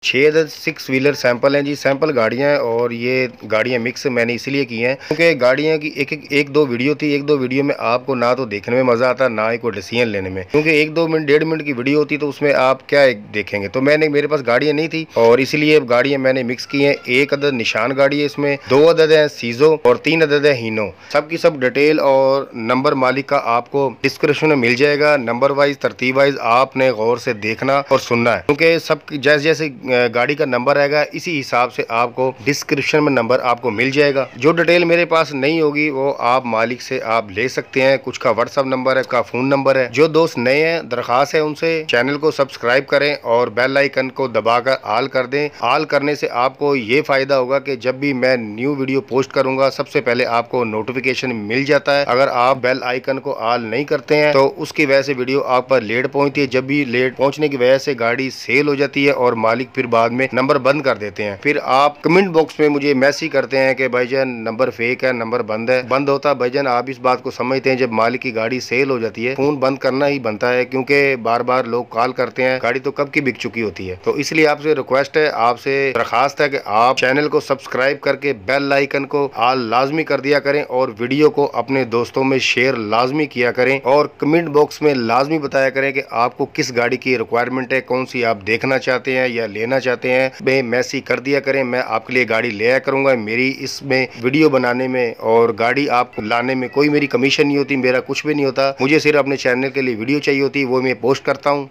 6 अदद 6 wheeler sample हैं जी, sample गाड़ियां हैं और ये गाड़ियां मिक्स मैंने इसलिए की हैं क्योंकि गाड़ियां की एक दो वीडियो थी। एक दो वीडियो में आपको ना तो देखने में मजा आता ना ही कोई डिसीजन लेने में, क्योंकि 1-2 मिनट 1.5 मिनट की वीडियो होती तो उसमें आप क्या देखेंगे। तो मेरे पास गाड़ियां नहीं थी और इसीलिए गाड़ियां मैंने मिक्स की हैं। 1 अदद निशान गाड़ी है, इसमें 2 अदद है सीजो और 3 अदद है हीनो। सबकी सब डिटेल और नंबर मालिक का आपको डिस्क्रिप्शन में मिल जाएगा। नंबर वाइज तरतीब वाइज आपने गौर से देखना और सुनना है, क्योंकि सब जैसे जैसे गाड़ी का नंबर आएगा इसी हिसाब से आपको डिस्क्रिप्शन में नंबर आपको मिल जाएगा। जो डिटेल मेरे पास नहीं होगी वो आप मालिक से आप ले सकते हैं। कुछ का व्हाट्सएप नंबर है, का फोन नंबर है। जो दोस्त नए हैं दरखास्त है उनसे चैनल को सब्सक्राइब करें और बेल आइकन को दबाकर ऑल कर दें। ऑल करने से आपको ये फायदा होगा कि जब भी मैं न्यू वीडियो पोस्ट करूंगा सबसे पहले आपको नोटिफिकेशन मिल जाता है। अगर आप बेल आइकन को ऑल नहीं करते हैं तो उसकी वजह से वीडियो आप पर लेट पहुंचती है। जब भी लेट पहुंचने की वजह से गाड़ी सेल हो जाती है और मालिक फिर बाद में नंबर बंद कर देते हैं। फिर आप कमेंट बॉक्स में मुझे मैसेज करते हैं कि भाईजान नंबर फेक है, नंबर बंद है। बंद होता है भाईजान, आप इस बात को समझते हैं जब मालिक की गाड़ी सेल हो जाती है फोन बंद करना ही बनता है, क्योंकि बार बार लोग कॉल करते हैं, गाड़ी तो कब की बिक चुकी होती है। तो इसलिए आपसे रिक्वेस्ट है, आपसे दरखास्त है कि आप चैनल को सब्सक्राइब करके बेल आइकन को ऑल लाजमी कर दिया करें और वीडियो को अपने दोस्तों में शेयर लाजमी किया करें और कमेंट बॉक्स में लाजमी बताया करें कि आपको किस गाड़ी की रिक्वायरमेंट है, कौन सी आप देखना चाहते हैं या लेना चाहते हैं। मैं मैसेज कर दिया करें, मैं आपके लिए गाड़ी ले आया करूंगा। मेरी इसमें वीडियो बनाने में और गाड़ी आपको लाने में कोई मेरी कमीशन नहीं होती, मेरा कुछ भी नहीं होता। मुझे सिर्फ अपने चैनल के लिए वीडियो चाहिए होती, वो मैं पोस्ट करता हूँ।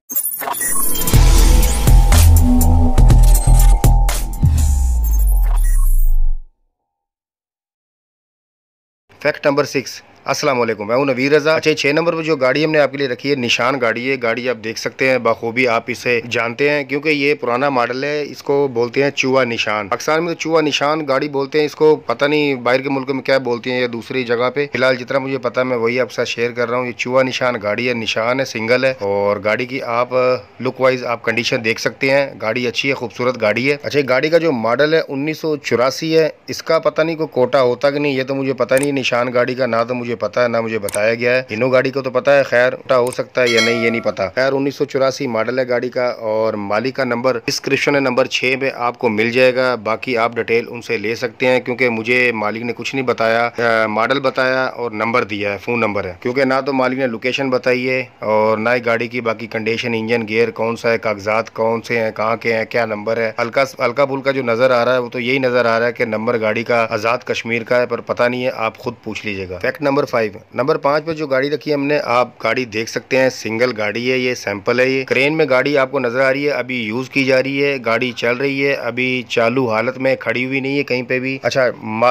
Fact number 6। अस्सलाम वालेकुम, मैं हूं नवीर रजा। अच्छा, 6 नंबर पर जो गाड़ी हमने आपके लिए रखी है निशान गाड़ी है। गाड़ी आप देख सकते हैं बखूबी, आप इसे जानते हैं क्योंकि ये पुराना मॉडल है। इसको बोलते हैं चूहा निशान। पाकिस्तान में तो चूहा निशान गाड़ी बोलते हैं इसको, पता नहीं बाहर के मुल्क में क्या बोलती हैं या दूसरी जगह पे। फिलहाल जितना मुझे पता है मैं वही आपके साथ शेयर कर रहा हूँ। ये चूहा निशान गाड़ी है, निशान है, सिंगल है और गाड़ी की आप लुक वाइज आप कंडीशन देख सकते हैं। गाड़ी अच्छी है, खूबसूरत गाड़ी है। अच्छा, गाड़ी का जो मॉडल है 1984 है। इसका पता नहीं कोई कोटा होता कि नहीं, ये तो मुझे पता नहीं। निशान गाड़ी का ना तो मुझे पता है ना मुझे बताया गया है। इनो गाड़ी को तो पता है, खैर हो सकता है या नहीं ये नहीं पता। खैर 1984 मॉडल है गाड़ी का और मालिक का नंबर डिस्क्रिप्शन है नंबर 6 में आपको मिल जाएगा। बाकी आप डिटेल उनसे ले सकते हैं, क्योंकि मुझे मालिक ने कुछ नहीं बताया, मॉडल बताया और नंबर दिया है, फोन नंबर है। क्योंकि ना तो मालिक ने लोकेशन बताई है और ना ही गाड़ी की बाकी कंडीशन, इंजन गियर कौन सा है, कागजात कौन से हैं, कहाँ के हैं, क्या नंबर है। हल्का फुल्का जो नजर आ रहा है वो तो यही नजर आ रहा है कि नंबर गाड़ी का आजाद कश्मीर का है, पर पता नहीं है, आप खुद पूछ लीजिएगा। Fact number 5। नंबर 5 पे जो गाड़ी रखी है हमने, आप गाड़ी देख सकते हैं, सिंगल गाड़ी है, ये सैंपल है। ये क्रेन में गाड़ी आपको नजर आ रही है, अभी यूज की जा रही है, गाड़ी चल रही है, अभी चालू हालत में, खड़ी हुई नहीं है कहीं पे भी। अच्छा,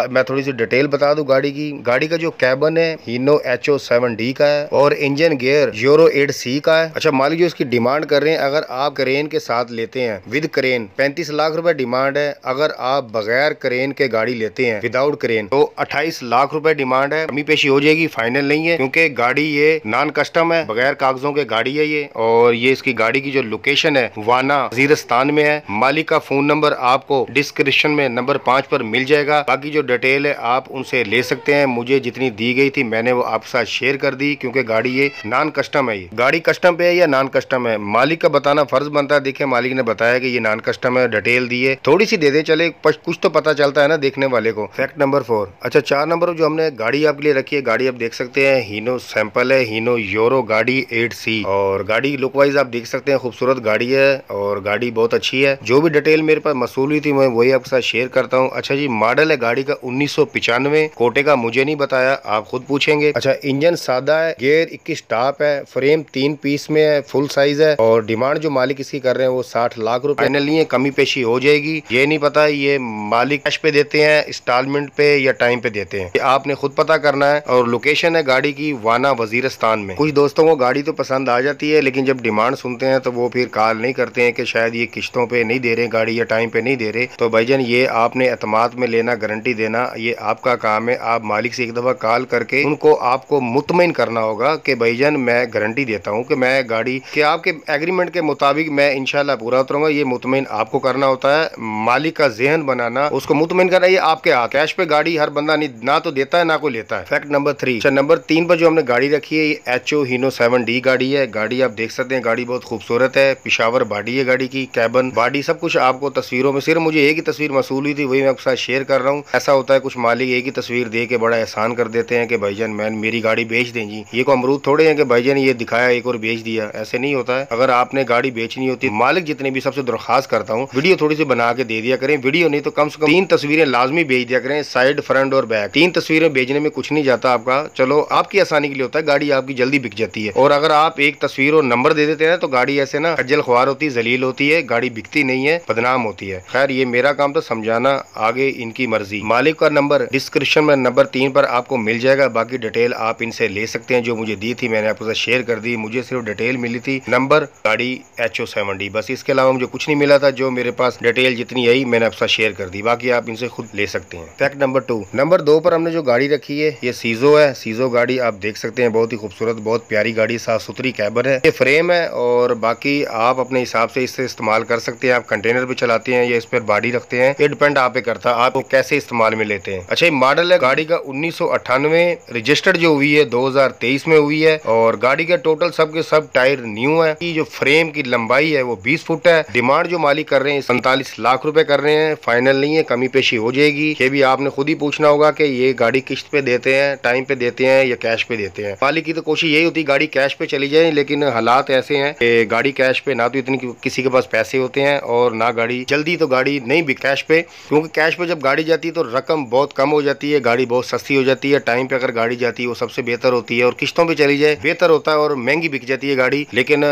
मैं थोड़ी सी डिटेल बता दूं गाड़ी की। गाड़ी का जो कैबन है हीनो HO7D का है और इंजन गियर यूरो 8C का है। अच्छा, मालिक जो इसकी डिमांड कर रहे हैं, अगर आप क्रेन के साथ लेते हैं विद क्रेन 35 लाख रुपए डिमांड है। अगर आप बगैर क्रेन के गाड़ी लेते हैं विदाउट क्रेन तो 28 लाख रुपए डिमांड है। कमी पेशी हो जाएगी, फाइनल नहीं है, क्योंकि गाड़ी ये नॉन कस्टम है, बगैर कागजों के गाड़ी है ये। और ये इसकी गाड़ी की जो लोकेशन है वाना वजीरिस्तान में है। मालिक का फोन नंबर आपको डिस्क्रिप्शन में नंबर 5 पर मिल जाएगा। बाकी जो डिटेल है आप उनसे ले सकते हैं। मुझे जितनी दी गई थी मैंने वो आपके साथ शेयर कर दी, क्योंकि गाड़ी ये नॉन कस्टम है। ये गाड़ी कस्टम पे है या नॉन कस्टम है, मालिक का बताना फर्ज बनता है। देखिए मालिक ने बताया कि ये नॉन कस्टम है, डिटेल दी है, थोड़ी सी दे दे चले, कुछ तो पता चलता है ना देखने वाले को। Fact number 4। अच्छा, 4 नंबर जो हमने गाड़ी आपके लिए रखी है, गाड़ी आप देख सकते हैं हीनो सैंपल है, हीनो यूरो गाड़ी 8C और गाड़ी लुक वाइज आप देख सकते हैं, खूबसूरत गाड़ी है और गाड़ी बहुत अच्छी है। जो भी डिटेल मेरे पास मसूल हुई थी मैं वही आपके साथ शेयर करता हूँ। अच्छा जी, मॉडल है गाड़ी का 1995, कोटे का मुझे नहीं बताया, आप खुद पूछेंगे। अच्छा, इंजन सादा है, गियर 21 टॉप है, फ्रेम 3 पीस में है, फुल साइज है और डिमांड जो मालिक इसकी कर रहे हैं वो 60 लाख रुपए। फाइनल नहीं है, कमी पेशी हो जाएगी, ये नहीं पता ये मालिक कैश पे देते हैं, इंस्टॉलमेंट पे या टाइम पे देते हैं, आपने खुद पता करना है। और लोकेशन है गाड़ी की वाना वजीरिस्तान में। कुछ दोस्तों को गाड़ी तो पसंद आ जाती है, लेकिन जब डिमांड सुनते हैं तो वो फिर कॉल नहीं करते हैं कि शायद ये किश्तों पे नहीं दे रहे गाड़ी या टाइम पे नहीं दे रहे। तो भाईजान ये आपने एतमाद में लेना, गारंटी देना, ये आपका काम है। आप मालिक से एक दफा कॉल करके उनको आपको मुतमईन करना होगा कि भाईजान मैं गारंटी देता हूँ कि मैं गाड़ी के आपके एग्रीमेंट के मुताबिक मैं इंशाल्लाह पूरा उतरूंगा। ये मुतमईन आपको करना होता है, मालिक का जहन बनाना, उसको मुतमईन करना ये आपके हाथ। कैश पे गाड़ी हर बंदा नहीं ना तो देता है ना कोई लेता है। Fact number number 3। अच्छा, नंबर 3 पर जो हमने गाड़ी रखी है ये HO हीनो 7D गाड़ी है। गाड़ी आप देख सकते हैं, गाड़ी बहुत खूबसूरत है, पिशावर बॉडी है गाड़ी की, कैबन बॉडी सब कुछ आपको तस्वीरों में, सिर्फ मुझे एक ही तस्वीर मसूल हुई थी, वही मैं आपके साथ शेयर कर रहा हूँ। ऐसा होता है कुछ मालिक एक ही तस्वीर दे के बड़ा एहसान कर देते हैं कि भाईजान मैं मेरी गाड़ी बेच दें जी। ये को अमरूद थोड़े हैं कि भाईजान ये दिखाया एक और बेच दिया, ऐसे नहीं होता है। अगर आपने गाड़ी बेचनी होती है, मालिक जितने भी, सबसे दरखास्त करता हूँ वीडियो थोड़ी सी बना के दे दिया करें, वीडियो नहीं तो कम से कम 3 तस्वीरें लाजमी भेज दिया करें, साइड, फ्रंट और बैक। 3 तस्वीरें भेजने में कुछ नहीं जाता आपका, चलो आपकी आसानी के लिए होता है, गाड़ी आपकी जल्दी बिक जाती है। और अगर आप एक तस्वीर और नंबर दे देते हैं तो गाड़ी ऐसे ना खज्जल ख्वार होती है, जलील होती है, गाड़ी बिकती नहीं है, बदनाम होती है। खैर ये मेरा काम था समझाना, आगे इनकी मर्जी। मालिक का नंबर डिस्क्रिप्शन में नंबर 3 पर आपको मिल जाएगा, बाकी डिटेल आप इनसे ले सकते हैं। जो मुझे दी थी मैंने आपके साथ शेयर कर दी, मुझे सिर्फ डिटेल मिली थी, नंबर, गाड़ी HO 7D, बस इसके अलावा मुझे कुछ नहीं मिला था। जो मेरे पास डिटेल जितनी आई मैंने आपके साथ शेयर कर दी, बाकी आप इनसे खुद ले सकते हैं। Fact number 2। नंबर 2 पर हमने जो गाड़ी रखी है ये सीजो है। सीजो गाड़ी आप देख सकते हैं, बहुत ही खूबसूरत, बहुत प्यारी गाड़ी, साफ सुथरी कैबन है, ये फ्रेम है और बाकी आप अपने हिसाब से इससे इस्तेमाल कर सकते हैं। आप कंटेनर पे चलाते हैं या इस पर बॉडी रखते हैं, ये डिपेंड आप पे करता है आप कैसे इस्तेमाल में लेते हैं। अच्छा, ये मॉडल है गाड़ी का 1998, रजिस्टर्ड जो हुई है 2023 में हुई है और गाड़ी का टोटल सब के सब टायर न्यू है। जो फ्रेम की लंबाई है वो 20 फुट है। डिमांड जो मालिक कर रहे हैं 47 लाख रुपए कर रहे हैं, फाइनल नहीं है, कमी पेशी हो जाएगी। ये भी आपने खुद ही पूछना होगा कि ये गाड़ी किस्त पे देते हैं, टाइम पे देते हैं या कैश पे देते हैं। मालिक की तो कोशिश यही होती है गाड़ी कैश पे चली जाए, लेकिन हालात ऐसे हैं कि गाड़ी कैश पे ना तो इतनी किसी के पास पैसे होते हैं और ना गाड़ी जल्दी तो गाड़ी नहीं बिक कैश पे, क्योंकि कैश पे जब गाड़ी जाती है तो रकम बहुत कम हो जाती है, गाड़ी बहुत सस्ती हो जाती है। टाइम पे अगर गाड़ी जाती है वो सबसे बेहतर होती है और किस्तों पे चली जाए बेहतर होता है और महंगी बिक जाती है गाड़ी। लेकिन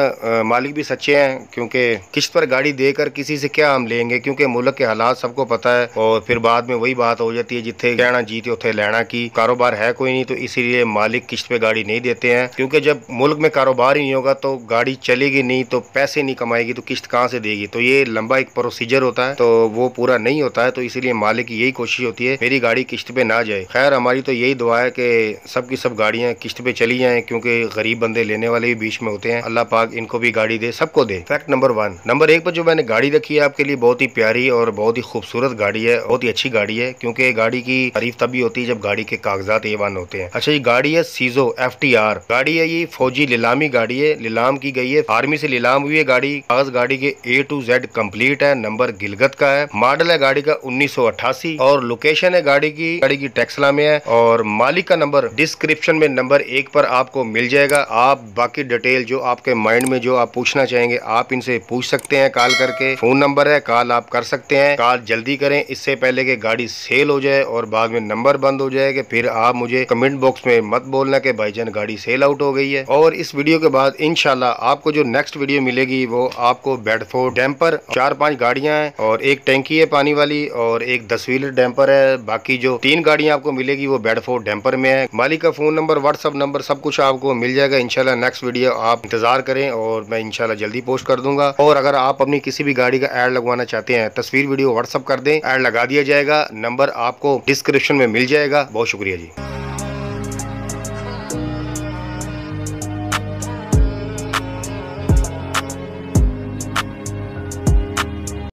मालिक भी सच्चे हैं, क्योंकि किस्त पर गाड़ी देकर किसी से क्या हम लेंगे, क्योंकि मुल्क के हालात सबको पता है और फिर बाद में वही बात हो जाती है जिथे कहना जीते उथे लेना की, कारोबार है कोई नहीं, तो इसीलिए मालिक किस्त पे गाड़ी नहीं देते हैं। क्योंकि जब मुल्क में कारोबार ही नहीं होगा तो गाड़ी चलेगी नहीं, तो पैसे नहीं कमाएगी तो किस्त कहाँ से देगी, तो ये लंबा एक प्रोसीजर होता है, तो वो पूरा नहीं होता है। तो इसीलिए मालिक की यही कोशिश होती है मेरी गाड़ी किस्त पे ना जाए। खैर हमारी तो यही दुआ है कि सब की सब गाड़ियां किस्त पे चली जाएं, क्योंकि गरीब बंदे लेने वाले भी बीच में होते हैं, अल्लाह पाक इनको भी गाड़ी दे, सबको दे। Fact number 1। नंबर 1 पर जो मैंने गाड़ी रखी है आपके लिए बहुत ही प्यारी और बहुत ही खूबसूरत गाड़ी है, बहुत ही अच्छी गाड़ी है, क्योंकि गाड़ी की तारीफ तभी होती है जब गाड़ी के कागजात A1 होते हैं। अच्छा, ये गाड़ी है सीजो FTR गाड़ी है, ये फौजी नीलामी गाड़ी है, नीलाम की गई है, आर्मी से नीलाम हुई है गाड़ी, कागज गाड़ी के A to Z कंप्लीट है, नंबर गिलगत का है, मॉडल है गाड़ी का 1988 और लोकेशन है गाड़ी की टेक्सला में है और मालिक का नंबर डिस्क्रिप्शन में नंबर 1 पर आपको मिल जाएगा। आप बाकी डिटेल जो आपके माइंड में जो आप पूछना चाहेंगे आप इनसे पूछ सकते हैं कॉल करके, फोन नंबर है, कॉल आप कर सकते हैं। कॉल जल्दी करें इससे पहले कि गाड़ी सेल हो जाए और बाद में नंबर बंद हो जाए कि फिर आप मुझे कमेंट बॉक्स में मत बोलना कि भाईजान गाड़ी सेल आउट हो गई है। और इस वीडियो के बाद इंशाल्लाह आपको जो नेक्स्ट वीडियो मिलेगी वो आपको बेडफोर्ड डैम्पर, 4-5 गाड़ियां हैं और एक टैंकी है पानी वाली और एक 10 व्हीलर डैम्पर है, बाकी जो 3 गाड़ियां आपको मिलेगी वो बेडफोर्ड डैम्पर में है। मालिक का फोन नंबर, व्हाट्सअप नंबर सब कुछ आपको मिल जाएगा। इंशाल्लाह नेक्स्ट वीडियो आप इंतजार करें और मैं इंशाल्लाह जल्दी पोस्ट कर दूंगा। और अगर आप अपनी किसी भी गाड़ी का ऐड लगवाना चाहते हैं तस्वीर वीडियो व्हाट्सअप कर दें, ऐड लगा दिया जाएगा, नंबर आपको डिस्क्रिप्शन में मिल जाएगा। बहुत शुक्रिया जी।